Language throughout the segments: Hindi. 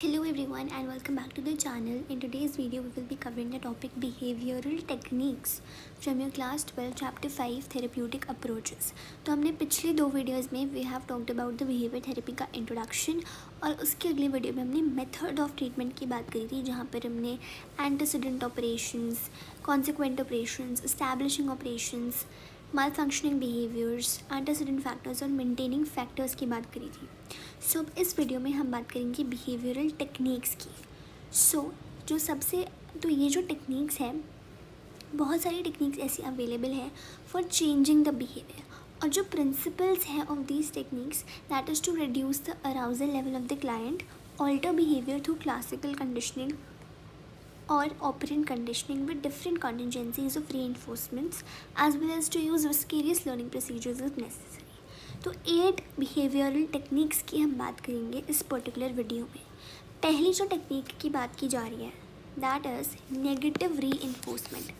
Hello everyone and welcome back to the channel. In today's video we will be covering the topic behavioral techniques from your class 12 chapter 5 therapeutic approaches. तो हमने पिछले दो वीडियोस में we have talked about the behavior therapy का introduction और उसके अगले वीडियो में हमने method of treatment की बात करी थी जहाँ पर हमने antecedent operations, consequent operations, establishing operations, malfunctioning behaviors, antecedent factors और maintaining factors की बात करी थी. सो इस वीडियो में हम बात करेंगे बिहेवियरल टेक्निक्स की. तो ये जो टेक्निक्स हैं, बहुत सारी टेक्निक्स ऐसी अवेलेबल हैं फॉर चेंजिंग द बिहेवियर. और जो प्रिंसिपल्स हैं of these techniques that is to reduce the arousal level of the client, alter behaviour through classical conditioning or operant conditioning with different contingencies of reinforcements as well as to use vicarious learning procedures if necessary. तो 8 बिहेवियरल टेक्निक्स की हम बात करेंगे इस पर्टिकुलर वीडियो में. पहली जो टेक्निक की बात की जा रही है दैट इज़ नेगेटिव री-इन्फोर्समेंट.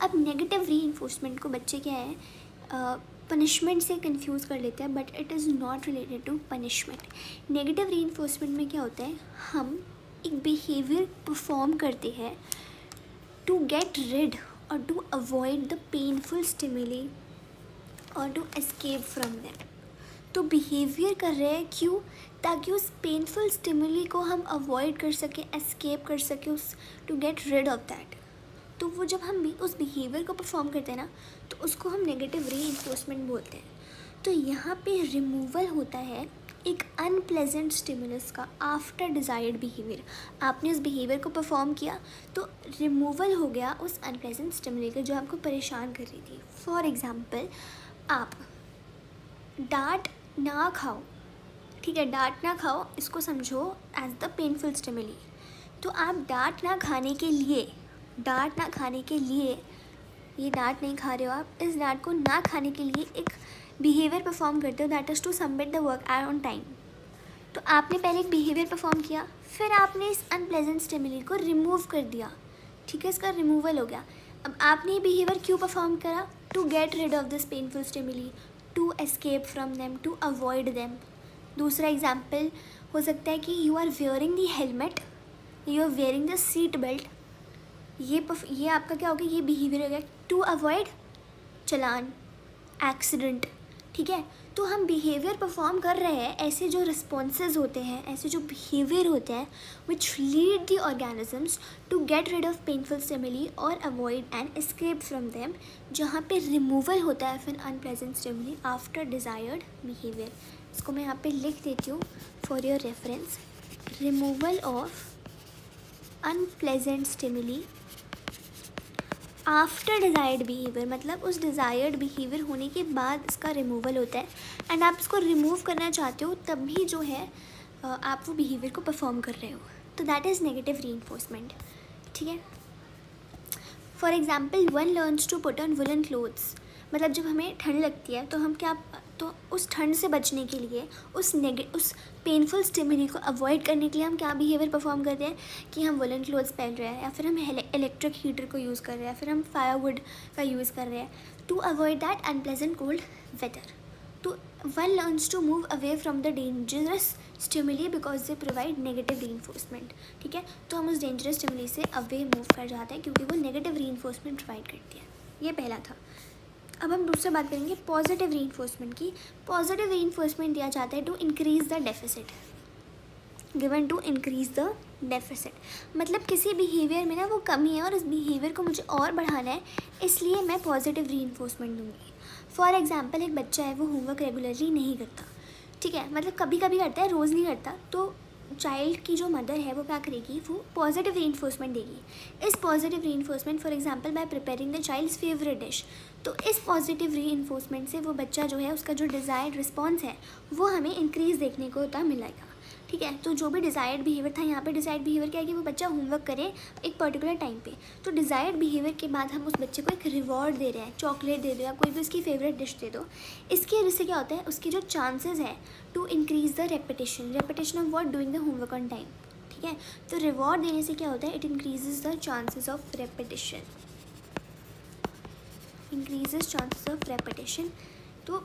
अब नेगेटिव री-इन्फोर्समेंट को बच्चे क्या है पनिशमेंट से कंफ्यूज कर लेते हैं, but it is not related to punishment. Negative reinforcement में क्या होता है, हम एक बिहेवियर परफॉर्म करते हैं टू गेट रिड और to avoid the painful stimuli और टू एस्केप फ्रॉम देम. तो बिहेवियर कर रहे हैं क्यों, ताकि उस पेनफुल स्टिमुली को हम अवॉइड कर सकें, एस्केप कर सकें, उस to get rid of that. तो वो जब हम भी उस बिहेवियर को परफॉर्म करते हैं ना, तो उसको हम नेगेटिव री-इन्फोर्समेंट बोलते हैं. तो यहाँ पे रिमूवल होता है एक अनप्लेजेंट स्टिमुलस का आफ्टर डिज़ायर्ड बिहेवियर. आपने उस बिहेवियर को परफॉर्म किया तो रिमूवल हो गया उस अनप्लेजेंट स्टिमुलस का जो आपको परेशान कर रही थी. फॉर एग्ज़ाम्पल, आप डांट ना खाओ, ठीक है, डांट ना खाओ इसको समझो एज द पेनफुल स्टिमुली. तो आप डांट ना खाने के लिए ये डांट नहीं खा रहे हो, आप इस डांट को ना खाने के लिए एक बिहेवियर परफॉर्म करते हो that is to submit the work on time. तो आपने पहले एक बिहेवियर परफॉर्म किया, फिर आपने इस अनप्लेजेंट स्टिमुली को रिमूव कर दिया, ठीक है, इसका रिमूवल हो गया. अब आपने ये बिहेवियर क्यों परफॉर्म करा, to get rid of this painful stimuli, to escape from them, to avoid them. दूसरा एग्जाम्पल हो सकता है कि you are wearing the helmet, you are wearing the seat belt. ये आपका क्या हो गया, ये बिहेवियर हो गया टू अवॉइड चलान, एक्सीडेंट, ठीक है. तो हम बिहेवियर परफॉर्म कर रहे हैं, ऐसे जो रिस्पॉन्सेज होते हैं, ऐसे जो बिहेवियर होते हैं which lead the organisms to get rid of painful stimuli और avoid and escape from them, जहाँ पे रिमूवल होता है फिर unpleasant stimuli after desired behaviour. इसको मैं यहाँ पे लिख देती हूँ for your reference. Removal of unpleasant stimuli after desired behaviour, मतलब उस डिज़ायर्ड बिहेवियर होने के बाद इसका रिमूवल होता है. एंड आप इसको रिमूव करना चाहते हो तब भी जो है आप वो बिहेवियर को परफॉर्म कर रहे हो. तो दैट इज़ नेगेटिव री-इन्फोर्समेंट, ठीक है. For example, one learns to put on woollen clothes. मतलब जब हमें ठंड लगती है तो हम क्या, तो उस ठंड से बचने के लिए, उस पेनफुल स्टिमुली को अवॉइड करने के लिए हम क्या बिहेवियर परफॉर्म करते हैं कि हम वुलन क्लोथ्स पहन रहे हैं, या फिर हम इलेक्ट्रिक हीटर को यूज़ कर रहे हैं, या फिर हम फायरवुड का यूज़ कर रहे हैं to avoid that unpleasant cold weather. तो one learns to move away from the dangerous stimuli because they provide negative reinforcement, ठीक है. तो हम उस डेंजरस स्टिमुली से अवे मूव कर जाते हैं क्योंकि वो नेगेटिव री-इन्फोर्समेंट प्रोवाइड करती है. ये पहला था. अब हम दूसरा बात करेंगे पॉजिटिव री-इन्फोर्समेंट की. पॉजिटिव री-इन्फोर्समेंट दिया जाता है to increase the deficit, given to increase the deficit. मतलब किसी बिहेवियर में ना वो कमी है और इस बिहेवियर को मुझे और बढ़ाना है, इसलिए मैं पॉजिटिव री-इन्फोर्समेंट दूँगी. फॉर एग्जाम्पल, एक बच्चा है वो होमवर्क रेगुलरली नहीं करता, ठीक है, मतलब कभी कभी करता है, रोज़ नहीं करता. तो चाइल्ड की जो मदर है वो क्या करेगी, वो पॉजिटिव री-इन्फोर्समेंट देगी. इस positive reinforcement for example by preparing the child's favourite dish. तो इस पॉजिटिव री-इन्फोर्समेंट से वो बच्चा जो है उसका जो डिज़ायर्ड रिस्पॉन्स है वो हमें इंक्रीज़ देखने को होता मिलेगा, ठीक है. तो जो भी डिज़ायर्ड बिहेवियर था, यहाँ पे डिज़ायर्ड बिहेवियर क्या है कि वो बच्चा होमवर्क करे एक पर्टिकुलर टाइम पे. तो डिज़ायर्ड बिहेवियर के बाद हम उस बच्चे को एक रिवॉर्ड दे रहे हैं, चॉकलेट दे दो या कोई भी उसकी फेवरेट डिश दे दो. इसकी वजह से क्या होता है, उसकी जो चांसेस है to increase the repetition of what, doing the homework on time, ठीक है. तो रिवॉर्ड देने से क्या होता है, it increases the chances of repetition, तो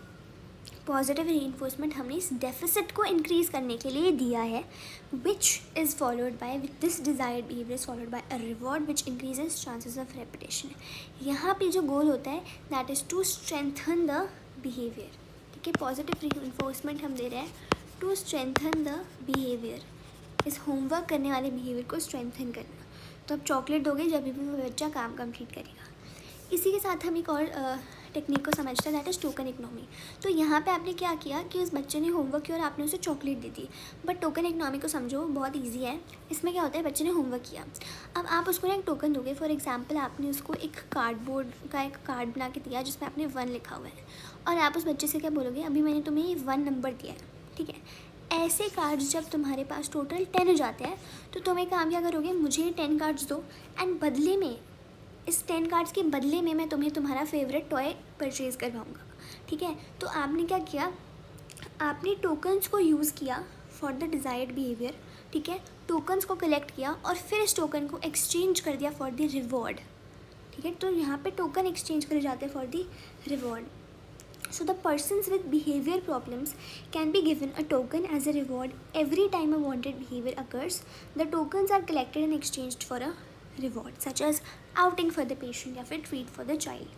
पॉजिटिव रीइंफोर्समेंट हमने इस डेफिसिट को इंक्रीज करने के लिए दिया है, which is followed by with this desired behaviour is followed by a reward which increases chances of repetition. यहाँ पे जो गोल होता है that is to strengthen the behaviour. ठीक है, पॉजिटिव रीइंफोर्समेंट हम दे रहे हैं टू स्ट्रेंथन द बिहेवियर, इस होमवर्क करने वाले बिहेवियर को स्ट्रेंथन करना। तो आप चॉकलेट दोगे जब भी वो बच्चा काम कंप्लीट करेगा। इसी के साथ हम एक और टेक्निक को समझते हैं दैट इज़ टोकन इकोनॉमी। तो यहाँ पे आपने क्या किया कि उस बच्चे ने होमवर्क किया और आपने उसे चॉकलेट दी थी, बट टोकन इकोनॉमी को समझो, बहुत इजी है। इसमें क्या होता है, बच्चे ने होमवर्क किया, अब आप उसको ना एक टोकन दोगे। फॉर एग्जांपल आपने उसको एक कार्डबोर्ड का एक कार्ड बना के दिया जिसमें आपने 1 लिखा हुआ है, और आप उस बच्चे से क्या बोलोगे, अभी मैंने तुम्हें ये 1 नंबर दिया है। ठीक है, ऐसे कार्ड्स जब तुम्हारे पास टोटल 10 हो जाते हैं तो तुम एक काम क्या करोगे, मुझे 10 कार्ड्स दो एंड बदले में, इस 10 कार्ड्स के बदले में मैं तुम्हें तुम्हारा फेवरेट टॉय परचेज़ करवाऊँगा। ठीक है, तो आपने क्या किया, आपने टोकन्स को यूज़ किया फॉर द डिज़ायर्ड बिहेवियर। ठीक है, टोकन्स को कलेक्ट किया और फिर इस टोकन को एक्सचेंज कर दिया फॉर द रिवॉर्ड। ठीक है, तो यहाँ पे टोकन एक्सचेंज करे जाते हैं for the reward. So the persons with behavior problems can be given a token as a reward every time a wanted behavior occurs. The tokens are collected and exchanged for a reward, such as outing for the patient या फिर treat for the child.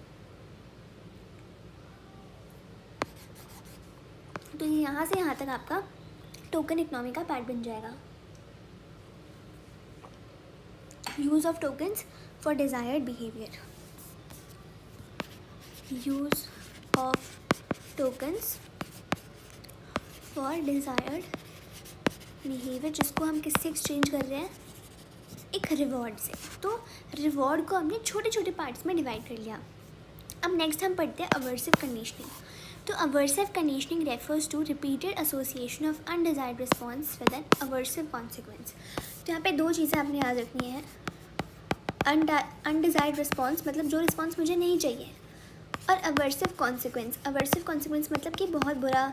तो यहाँ से यहाँ तक आपका टोकन इकोनॉमी का पार्ट बन जाएगा। Use of tokens for desired behaviour. Use of tokens for desired behaviour, जिसको हम किससे एक्सचेंज कर रहे हैं, एक रिवॉर्ड से। तो रिवॉर्ड को हमने छोटे छोटे पार्ट्स में डिवाइड कर लिया। अब नेक्स्ट हम पढ़ते हैं अवर्सिव कंडीशनिंग। तो aversive conditioning refers to repeated association of undesired response with an aversive consequence. तो यहाँ पे 2 चीज़ें आपने याद रखनी है। अनडिजायर्ड रिस्पॉन्स मतलब जो रिस्पॉन्स मुझे नहीं चाहिए, और अवर्सिव कॉन्सिक्वेंस। अवर्सिव कॉन्सिक्वेंस मतलब कि बहुत बुरा,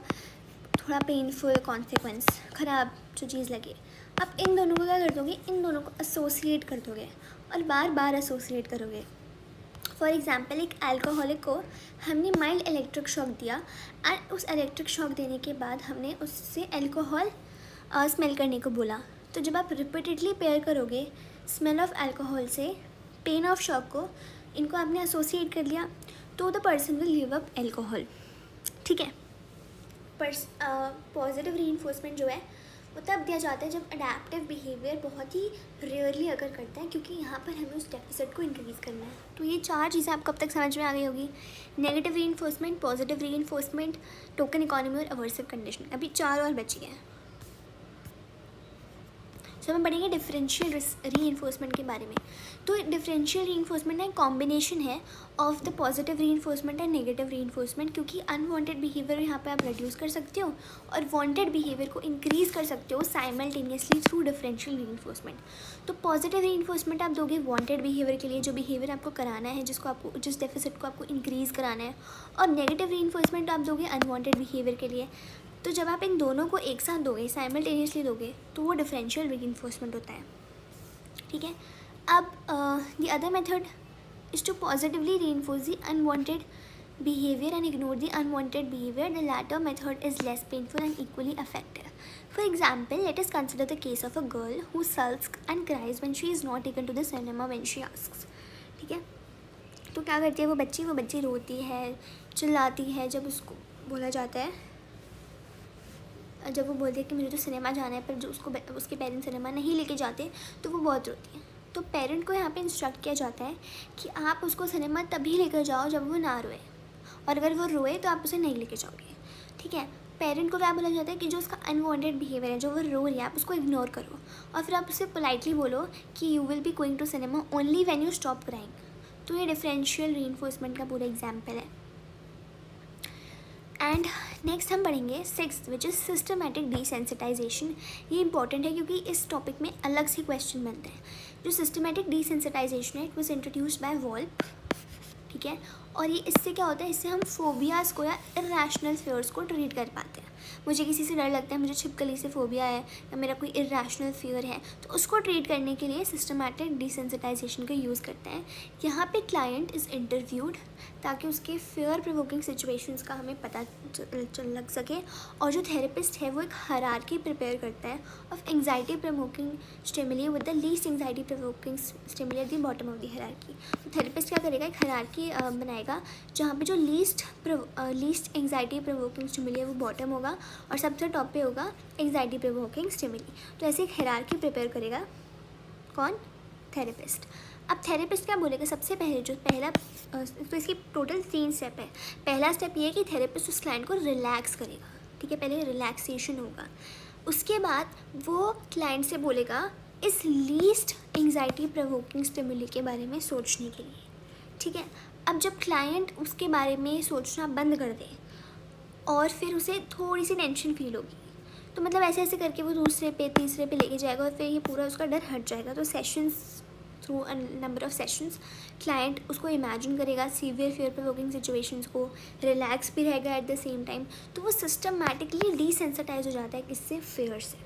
थोड़ा पेनफुल कॉन्सिक्वेंस, ख़राब जो चीज़ लगे। आप इन दोनों को क्या कर दोगे, इन दोनों को एसोसिएट कर दोगे और बार बार एसोसिएट करोगे। फॉर एग्जांपल एक अल्कोहलिक को हमने माइल्ड इलेक्ट्रिक शॉक दिया एंड उस इलेक्ट्रिक शॉक देने के बाद हमने उससे अल्कोहल स्मेल करने को बोला। तो जब आप रिपीटेडली पेयर करोगे स्मेल ऑफ अल्कोहल से पेन ऑफ शॉक को, इनको आपने एसोसिएट कर लिया, तो the person will give up alcohol. ठीक है, पॉजिटिव रीइंफोर्समेंट जो है वो तब दिया जाता है जब अडेप्टिव बिहेवियर बहुत ही रेयरली अगर करता है, क्योंकि यहाँ पर हमें उस डेफिसिट को इंक्रीज़ करना है। तो ये 4 चीज़ें आपको अब तक समझ में आ गई होगी, negative reinforcement, positive reinforcement, token economy और अवर्सिव कंडीशनिंग। अभी 4 और बची हैं। सो हम पढ़ेंगे डिफरेंशियल रीइंफोर्समेंट के बारे में। तो डिफरेंशियल रीइंफोर्समेंट एक कॉम्बिनेशन है of the positive reinforcement and negative reinforcement, क्योंकि अनवांटेड बिहेवियर यहाँ पे आप रिड्यूस कर सकते हो और वांटेड बिहेवियर को इंक्रीज़ कर सकते हो साइमल्टेनियसली थ्रू डिफरेंशियल रीइंफोर्समेंट। तो पॉजिटिव रीइंफोर्समेंट आप दोगे वांटेड बिहेवियर के लिए, जो बिहेवियर आपको कराना है, जिस डेफिसिट को आपको इंक्रीज़ कराना है, और नेगेटिव रीइंफोर्समेंट आप दोगे अनवांटेड बिहेवियर के लिए। तो जब आप इन दोनों को एक साथ दोगे, साइमल्टेनियसली दोगे, तो वो डिफरेंशियल रीइंफोर्समेंट होता है। ठीक है, अब the other method is to positively reinforce the unwanted behavior and ignore the unwanted behavior. The latter method is less painful and equally effective. For example, let us consider the case of a girl who sulks and cries when she is not taken to the cinema when she asks. ठीक है, तो क्या करती है वो बच्ची रोती है, चिल्लाती है जब उसको बोला जाता है, जब वो बोलती है कि मुझे तो सिनेमा जाना है, पर जो उसके पेरेंट्स सिनेमा नहीं लेके जाते तो वो बहुत रोती है। तो पेरेंट को यहाँ पे इंस्ट्रक्ट किया जाता है कि आप उसको सिनेमा तभी लेकर जाओ जब वो ना रोए, और अगर वो रोए तो आप उसे नहीं लेके जाओगे। ठीक है, पेरेंट को क्या बोला जाता है कि जो उसका अनवांटेड बिहेवियर है, जो वो रो रही है, आप उसको इग्नोर करो और फिर आप उसे पोलाइटली बोलो कि you will be going to cinema only when you stop crying. तो ये डिफरेंशियल रीइंफोर्समेंट का पूरा एग्जाम्पल है। एंड नेक्स्ट हम पढ़ेंगे 6th which is systematic desensitization. ये इंपॉर्टेंट है क्योंकि इस टॉपिक में अलग से क्वेश्चन बनते हैं। जो सिस्टमेटिक डिसेंसिटाइजेशन है, इट वॉज इंट्रोड्यूस्ड बाय वॉल्प। ठीक है, और ये इससे क्या होता है, इससे हम फोबियाज़ को या इर्रेशनल फियर्स को ट्रीट कर पाते हैं। मुझे किसी से डर लगता है, मुझे छिपकली से फोबिया है या मेरा कोई इरेशनल फियर है, तो उसको ट्रीट करने के लिए सिस्टमैटिक डिसेंसिटाइजेशन का यूज़ करते हैं। यहाँ पे क्लाइंट इज़ इंटरव्यूड ताकि उसके फेयर प्रोवोकिंग सिचुएशंस का हमें पता चल लग सके, और जो थेरेपिस्ट है वो एक हायरार्की प्रिपेयर करता है of anxiety provoking stimuli with the least anxiety provoking stimuli at the bottom of the hierarchy. तो थेरेपिस्ट क्या करेगा, एक हायरार्की बनाएगा जहाँ पे जो लीस्ट एंग्जाइटी प्रोवोकिंग स्टिमुली है वो बॉटम होगा और सबसे टॉप पे होगा एंग्जाइटी प्रोवोकिंग स्टिमुली। तो ऐसे एक हायरार्की प्रिपेयर करेगा कौन, थेरेपिस्ट। अब थेरेपिस्ट क्या बोलेगा, सबसे पहले जो पहला तो इसकी टोटल 3 स्टेप है। पहला स्टेप ये है कि थेरेपिस्ट उस क्लाइंट को रिलैक्स करेगा, ठीक है, पहले रिलैक्सेशन होगा। उसके बाद वो क्लाइंट से बोलेगा इस लीस्ट एंग्जाइटी प्रोवोकिंग स्टिमुली के बारे में सोचने के लिए, ठीक है। अब जब क्लाइंट उसके बारे में सोचना बंद कर दे और फिर उसे थोड़ी सी टेंशन फील होगी, तो मतलब ऐसे ऐसे करके वो दूसरे पे तीसरे पे लेके जाएगा और फिर ये पूरा उसका डर हट जाएगा। तो sessions through a number of sessions client उसको इमेजिन करेगा सीवियर फियर प्रोवोकिंग सिचुएशंस को, रिलैक्स भी रहेगा एट द सेम टाइम। तो वो सिस्टमैटिकली डिसेंसिटाइज हो जाता है किससे, फेयर से,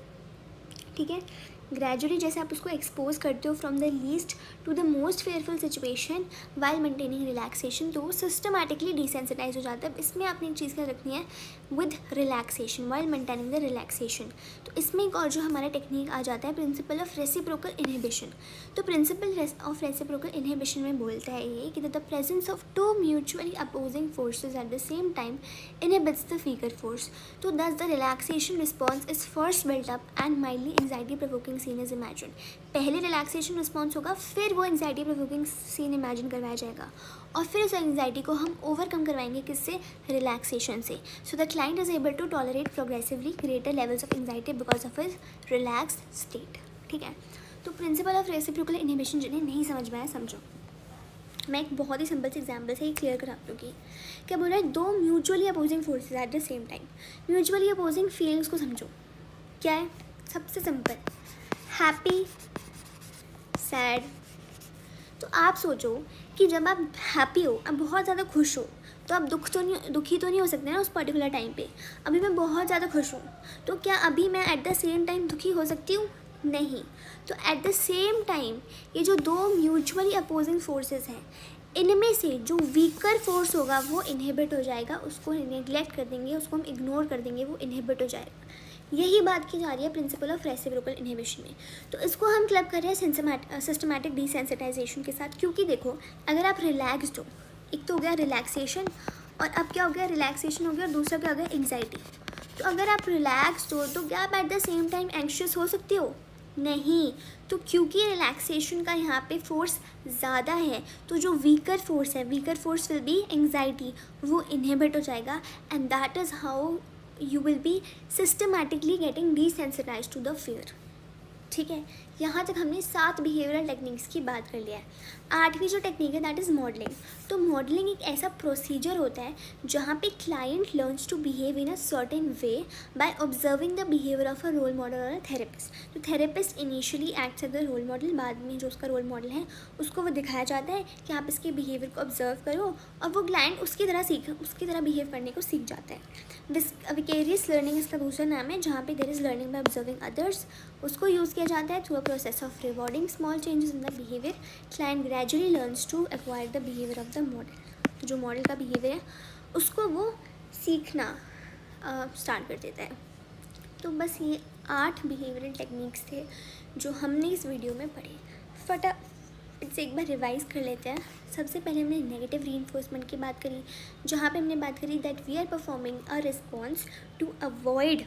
ठीक है। ग्रेजुअली जैसे आप उसको एक्सपोज करते हो from the least to the most fearful situation while maintaining relaxation, तो वो सिस्टमैटिकली डिसेंसिटाइज हो जाता है। इसमें आपने एक चीज़ क्या रखनी है, with relaxation while maintaining the relaxation. तो इसमें एक और जो हमारा टेक्निक आ जाता है, प्रिंसिपल ऑफ रेसिप्रोकल इनहिबिशन। तो प्रिंसिपल ऑफ रेसिप्रोकल इनहिबिशन में बोलता है ये कि the presence of 2 mutually opposing forces at the same time inhibits the weaker force. तो thus the relaxation response is first built up and mildly anxiety provoking scene is imagine. पहले रिलैक्सेशन रिस्पॉन्स होगा, फिर वो एंग्जाइटी प्रोवोकिंग सीन इमेजिन करवाया जाएगा और फिर उस एंग्जाइटी को हम ओवरकम करवाएंगे किससे, रिलैक्सेशन से। So the client is able to tolerate progressively greater levels of anxiety because of his relaxed state, ठीक है। तो प्रिंसिपल ऑफ रेसिप्रोकल इनहिबिशन जिन्हें नहीं समझ में आया समझो, मैं एक बहुत ही सिंपल से एग्जाम्पल से ही क्लियर करा दूँगी। क्या बोल रहा है, 2 mutually opposing forces at the same time. Mutually opposing feelings को समझो, क्या है, सबसे सिंपल, हैप्पी, सैड। तो आप सोचो कि जब आप हैप्पी हो, आप बहुत ज़्यादा खुश हो, तो आप दुखी तो नहीं हो सकते ना उस पर्टिकुलर टाइम पे। अभी मैं बहुत ज़्यादा खुश हूँ, तो क्या अभी मैं एट द सेम टाइम दुखी हो सकती हूँ, नहीं। तो एट द सेम टाइम ये जो 2 म्यूचुअली अपोजिंग फोर्सेस हैं, इनमें से जो वीकर फोर्स होगा वो इनहिबिट हो जाएगा, उसको नेग्लेक्ट कर देंगे, उसको हम इग्नोर कर देंगे, वो इनहिबिट हो जाएगा। यही बात की जा रही है प्रिंसिपल ऑफ रेसिप्रोकल इनहिबिशन में। तो इसको हम क्लब कर रहे हैं सिस्टमैटिक डिसेंसिटाइजेशन के साथ, क्योंकि देखो अगर आप रिलैक्सड हो, एक तो हो गया रिलैक्सेशन और अब क्या हो गया, रिलैक्सेशन हो गया और दूसरा क्या हो गया, एंग्जाइटी। तो अगर आप रिलैक्सड हो तो क्या आप eight the same time anxious हो सकते हो, नहीं। तो क्योंकि रिलैक्सेशन का यहाँ पे फोर्स ज़्यादा है, तो जो वीकर फोर्स है, weaker force will be anxiety, वो इनहिबिट हो जाएगा and that is how you will be systematically getting desensitized to the fear, ठीक है। यहाँ तक हमने 7 बिहेवियरल टेक्निक्स की बात कर लिया है। 8वीं जो टेक्निक है दैट इज़ मॉडलिंग। तो मॉडलिंग एक ऐसा प्रोसीजर होता है जहाँ पे client learns to behave in a certain way by observing the behaviour of a role model और अ थेरेपिस्ट। तो therapist initially acts as the role model, बाद में जो उसका रोल मॉडल है उसको वो दिखाया जाता है कि आप इसके बिहेवियर को ऑब्जर्व करो और वो क्लाइंट उसकी तरह बिहेव करने को सीख जाता है। विकेरियस लर्निंग इसका दूसरा नाम है, जहाँ पे there is learning by observing others. उसको यूज़ किया जाता है through a process of rewarding small changes in the behaviour. Client gradually learns to acquire the behaviour of the model. तो जो मॉडल का बिहेवियर है उसको वो सीखना स्टार्ट कर देता है। तो बस ये 8 बिहेवियरल टेक्निक्स थे जो हमने इस वीडियो में पढ़े। फटाफट से एक बार रिवाइज कर लेते हैं। सबसे पहले हमने नेगेटिव रीइंफोर्समेंट की बात करी, जहाँ पे हमने बात करी that we are performing a response to avoid,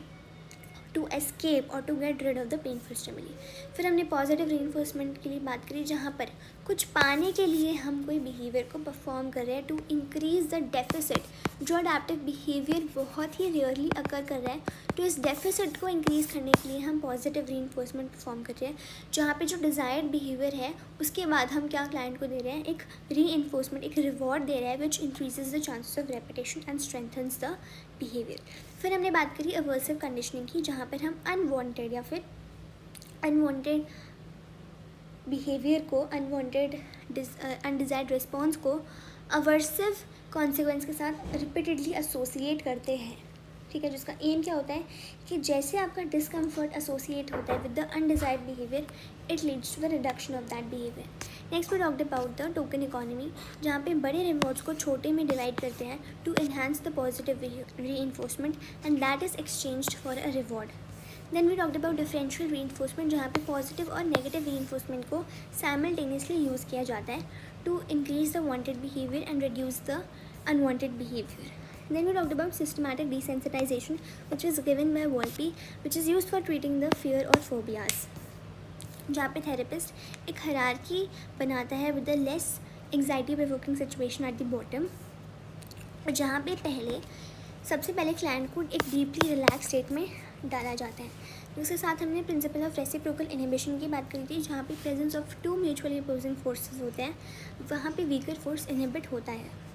to escape और to get rid of the painful stimuli. फिर हमने पॉजिटिव रीइंफोर्समेंट के लिए बात करी, जहाँ पर कुछ पाने के लिए हम कोई बिहेवियर को परफॉर्म कर रहे हैं टू इंक्रीज द डेफिसिट। जो अडैप्टिव बिहेवियर बहुत ही रेयरली अकर कर रहा है, तो इस डेफिसिट को इंक्रीज़ करने के लिए हम पॉजिटिव रीइंफोर्समेंट परफॉर्म कर रहे हैं, जहाँ पे जो डिज़ायर्ड बिहेवियर है उसके बाद हम क्या क्लाइंट को दे रहे हैं, एक रीइंफोर्समेंट, एक रिवॉर्ड दे रहे हैं विच increases the chances of repetition and strengthens the behaviour. फिर हमने बात करी अवर्सिव कंडीशनिंग की, जहाँ पर हम अनवांटेड या फिर अनवांटेड बिहेवियर को, अनवांटेड अनडिजायर्ड रिस्पॉन्स को अवर्सिव कॉन्सिक्वेंस के साथ रिपीटेडली एसोसिएट करते हैं, ठीक है, जिसका एम क्या होता है कि जैसे आपका डिस्कम्फर्ट एसोसिएट होता है with the undesired behaviour, it leads to the reduction of that behaviour. Next we talked about the token economy, जहाँ पे बड़े रिवॉर्ड्स को छोटे में डिवाइड करते हैं to enhance the positive reinforcement and that is exchanged for a reward. Then we talked about differential reinforcement, जहाँ पे पॉजिटिव और नेगेटिव रीइंफोर्समेंट को साइमल्टेनियसली यूज़ किया जाता है to increase the wanted behaviour and reduce the unwanted behaviour. Then we talked about systematic desensitization, which is given by Volpe, which is used for treating the fear or phobias. जहाँ पे थेरेपिस्ट एक हायरार्की बनाता है with the less anxiety provoking situation at the bottom, और जहाँ पे सबसे पहले क्लाइंट को एक डीपली रिलैक्स स्टेट में डाला जाता है. उसके साथ हमने प्रिंसिपल ऑफ रेसिप्रोकल इनहिबिशन की बात करी थी, जहाँ पे presence of two mutually opposing forces होते हैं, वहाँ पे वीकर फोर्स इनहिबिट होता है.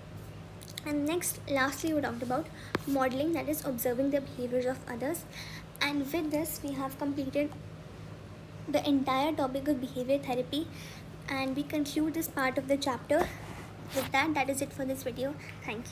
And next, lastly, we talked about modeling, that is observing the behaviors of others. And with this, we have completed the entire topic of behavior therapy, and we conclude this part of the chapter. With that, that is it for this video. Thank you.